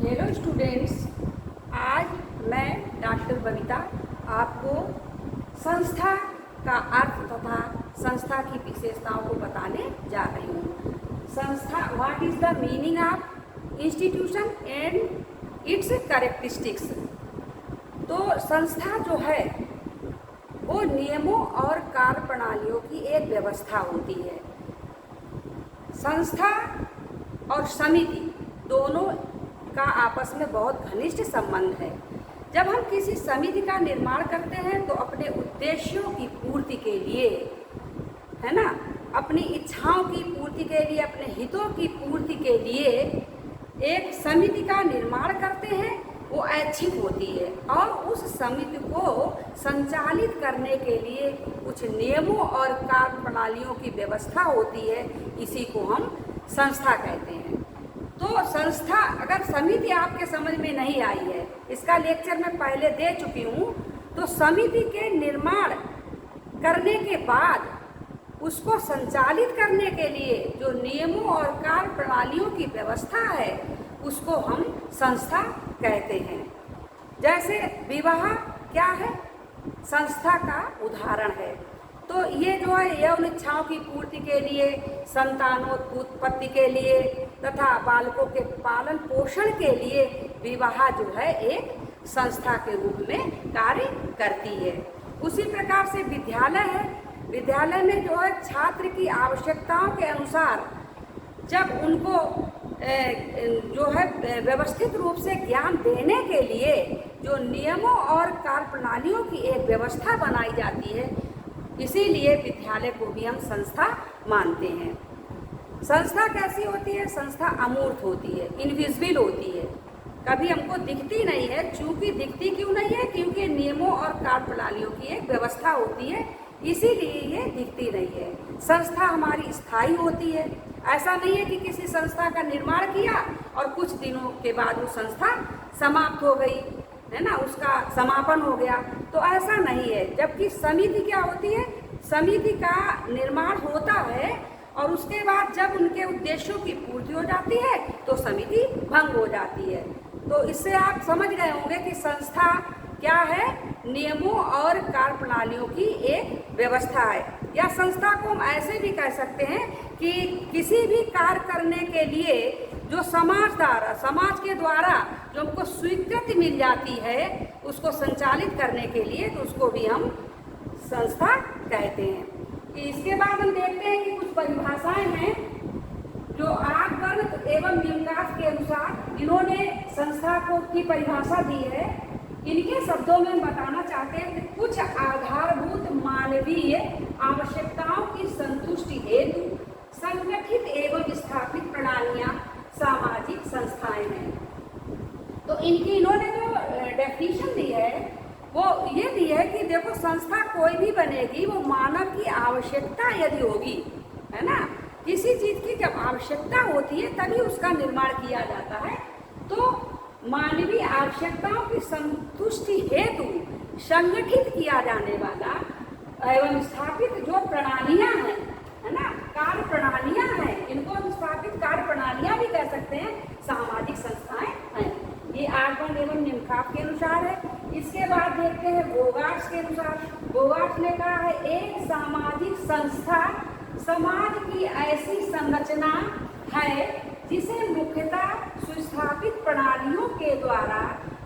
Hello students, आज मैं doctor Babita आपको संस्था का अर्थ तथा संस्था की विशेषताओं को बताने जा रही हूँ। संस्था, what is the meaning of institution and it's characteristics. तो संस्था जो है वो नियमों और कार्य प्रणालियों की एक व्यवस्था होती है। संस्था और समिति दोनों का आपस में बहुत घनिष्ठ संबंध है। जब हम किसी समिति का निर्माण करते हैं तो अपने उद्देश्यों की पूर्ति के लिए, है ना, अपनी इच्छाओं की पूर्ति के लिए, अपने हितों की पूर्ति के लिए एक समिति का निर्माण करते हैं। वो ऐच्छिक होती है और उस समिति को संचालित करने के लिए कुछ नियमों और कार्य प्रणालियों की व्यवस्था होती है। इसी को हम संस्था कहते हैं। तो संस्था, अगर समिति आपके समझ में नहीं आई है, इसका लेक्चर मैं पहले दे चुकी हूँ। तो समिति के निर्माण करने के बाद उसको संचालित करने के लिए जो नियमों और कार्य प्रणालियों की व्यवस्था है उसको हम संस्था कहते हैं। जैसे विवाह क्या है, संस्था का उदाहरण है। तो ये जो है यौन इच्छाओं की पूर्ति के लिए, संतानोत्पत्ति के लिए तथा बालकों के पालन पोषण के लिए विवाह जो है एक संस्था के रूप में कार्य करती है। उसी प्रकार से विद्यालय है। विद्यालय में जो है छात्र की आवश्यकताओं के अनुसार जब उनको जो है व्यवस्थित रूप से ज्ञान देने के लिए जो नियमों और कार्य प्रणालियों की एक व्यवस्था बनाई जाती है, इसीलिए विद्यालय को भी हम संस्था मानते हैं। संस्था कैसी होती है? संस्था अमूर्त होती है, इनविजिबल होती है, कभी हमको दिखती नहीं है। चूंकि दिखती क्यों नहीं है? क्योंकि नियमों और कार्य प्रणालियों की एक व्यवस्था होती है, इसीलिए ये दिखती नहीं है। संस्था हमारी स्थायी होती है। ऐसा नहीं है कि किसी संस्था का निर्माण किया और कुछ दिनों के बाद वो संस्था समाप्त हो गई, है ना, उसका समापन हो गया। तो ऐसा नहीं है। जबकि समिति क्या होती है? समिति का निर्माण होता है और उसके बाद जब उनके उद्देश्यों की पूर्ति हो जाती है तो समिति भंग हो जाती है। तो इससे आप समझ गए होंगे कि संस्था क्या है? नियमों और कार्य प्रणालियों की एक व्यवस्था है। या संस्था को हम ऐसे भी कह सकते हैं कि किसी भी कार्य करने के लिए जो समाज के द्वारा जो हमको स्वीकृति मिल जाती है उसको संचालित करने के लिए, तो उसको भी हम संस्था कहते हैं। इसके बाद हम देखते हैं कि कुछ परिभाषाएं हैं जो आर्कबर्ग एवं न्यूनकाफ के अनुसार इन्होंने संस्था को की परिभाषा दी है। इनके शब्दों में हम बताना चाहते हैं कि कुछ आधारभूत मानवीय आवश्यकताओं की संतुष्टि हेतु संगठित एवं स्थापित प्रणालियां सामाजिक संस्थाएं हैं। तो इन्होंने जो डेफिनेशन दी है वो ये दी है कि देखो, संस्था कोई भी बनेगी वो मानव की आवश्यकता यदि होगी, है ना, किसी चीज की जब आवश्यकता होती है तभी उसका निर्माण किया जाता है। तो मानवीय आवश्यकताओं की संतुष्टि हेतु संगठित किया जाने वाला एवं स्थापित जो प्रणालियां हैं, है ना, कार्य प्रणालियां हैं, इनको हम स्थापित कार्य प्रणालियां भी कह सकते हैं, सामाजिक संस्थाएं हैं। ये आर्कबर्ग एवं न्यूनकाफ के अनुसार है। इसके बाद देखते हैं बोगार्ट्स के अनुसार। बोगार्ट्स ने कहा है एक सामाजिक संस्था समाज की ऐसी संरचना है जिसे मुख्यतः सुस्थापित प्रणालियों के द्वारा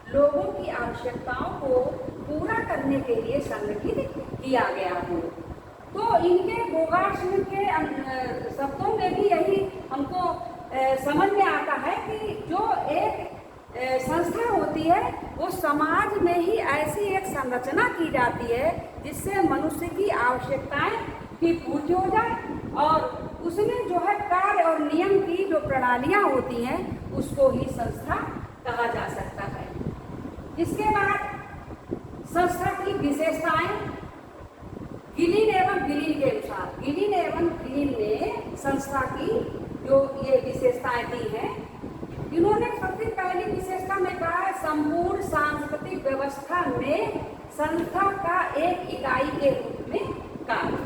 लोगों की आवश्यकताओं को पूरा करने के लिए संगठित किया गया हो। तो इनके बोगार्ट्स के शब्दों में भी यही हमको समझ में आता है कि जो एक संस्था होती है वो समाज में ही ऐसी एक संरचना की जाती है जिससे मनुष्य की आवश्यकताएं की पूर्ति हो जाए और उसमें जो है कार्य और नियम की जो प्रणालियां होती हैं उसको ही संस्था कहा जा सकता है। इसके बाद संस्था की विशेषताएं गिलिन एवं गिलिन के अनुसार, गिलिन एवं गिलिन ने संस्था की जो ये विशेषताएं दी हैं, इन्होंने सबसे पहली विशेषता में कहा है संपूर्ण सांस्कृतिक व्यवस्था में संस्था का एक इकाई के रूप में कार्य।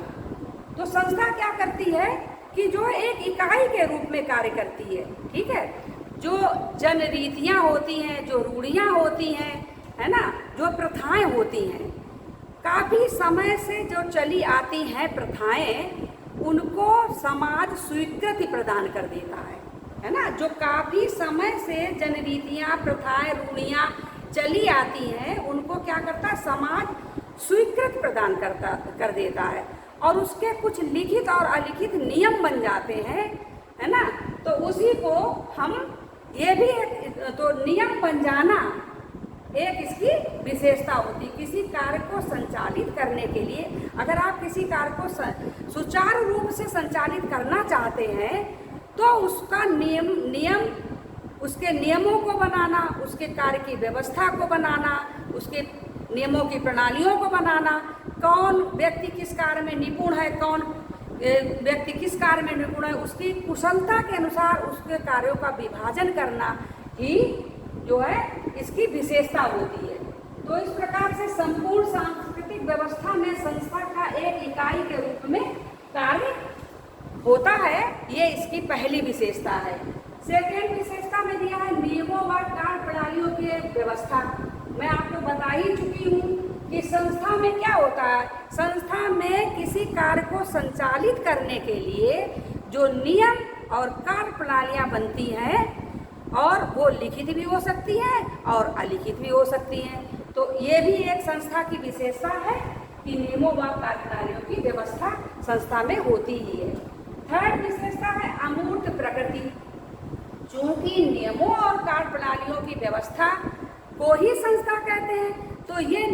तो संस्था क्या करती है कि जो एक इकाई के रूप में कार्य करती है, ठीक है। जो जन रीतियाँ होती हैं, जो रूढ़ियाँ होती हैं, है ना, जो प्रथाएं होती हैं, काफ़ी समय से जो चली आती हैं प्रथाएं, उनको समाज स्वीकृति प्रदान कर देता है ना। जो काफ़ी समय से जन रीतियाँ, प्रथाएं, रूढ़ियाँ चली आती हैं, उनको क्या करता है, समाज स्वीकृति प्रदान कर देता है, और उसके कुछ लिखित और अलिखित नियम बन जाते हैं, है ना। तो उसी को हम, ये भी तो नियम बन जाना एक इसकी विशेषता होती है। किसी कार्य को संचालित करने के लिए, अगर आप किसी कार्य को सुचारू रूप से संचालित करना चाहते हैं, तो उसका नियम उसके नियमों को बनाना, उसके कार्य की व्यवस्था को बनाना, उसके नियमों की प्रणालियों को बनाना, कौन व्यक्ति किस कार्य में निपुण है, कौन व्यक्ति किस कार्य में निपुण है, उसकी कुशलता के अनुसार उसके कार्यों का विभाजन करना ही जो है इसकी विशेषता होती है। तो इस प्रकार से संपूर्ण सांस्कृतिक व्यवस्था में संस्था का एक इकाई के रूप में कार्य होता है, ये इसकी पहली विशेषता है। सेकेंड विशेषता में दिया है नियमों व कार्य प्रणालियों की व्यवस्था। मैं आपको बता ही चुकी हूँ कि संस्था में क्या होता है। संस्था में किसी कार्य को संचालित करने के लिए जो नियम और कार्य प्रणालियाँ बनती हैं, और वो लिखित भी हो सकती हैं और अलिखित भी हो सकती हैं। तो ये भी एक संस्था की विशेषता है कि नियमों व कार्य प्रणालियों की व्यवस्था संस्था में होती ही है। थर्ड विशेषता है अमूर्त प्रकृति। चूंकि नियमों और कार्य प्रणालियों की व्यवस्था को ही संस्था कहते हैं, तो ये